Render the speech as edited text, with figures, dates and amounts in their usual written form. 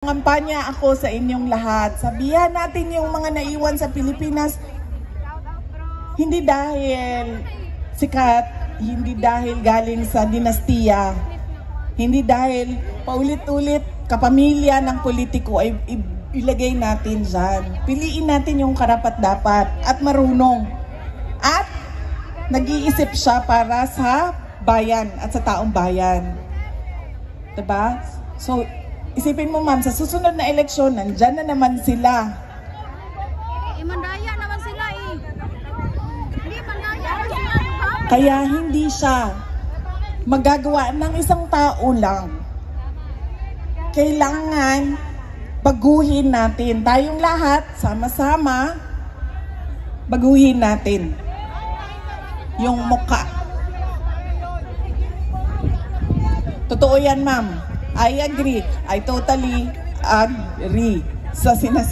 Kampanya ako sa inyong lahat. Sabihan natin yung mga naiwan sa Pilipinas. Hindi dahil sikat, hindi dahil galing sa dinastiya, hindi dahil paulit-ulit kapamilya ng politiko ay ilagay natin dyan. Piliin natin yung karapat-dapat at marunong. At nag-iisip siya para sa bayan at sa taong bayan. Diba? So, isipin mo ma'am, sa susunod na eleksyon, nandyan na naman sila. Mandaya naman sila eh. Hindi, mandaya naman sila. Kaya hindi siya magagawa ng isang tao lang. Kailangan baguhin natin. Tayong lahat, sama-sama, baguhin natin yung mukha. Totoo yan ma'am. I agree. I totally agree sa sinasabi.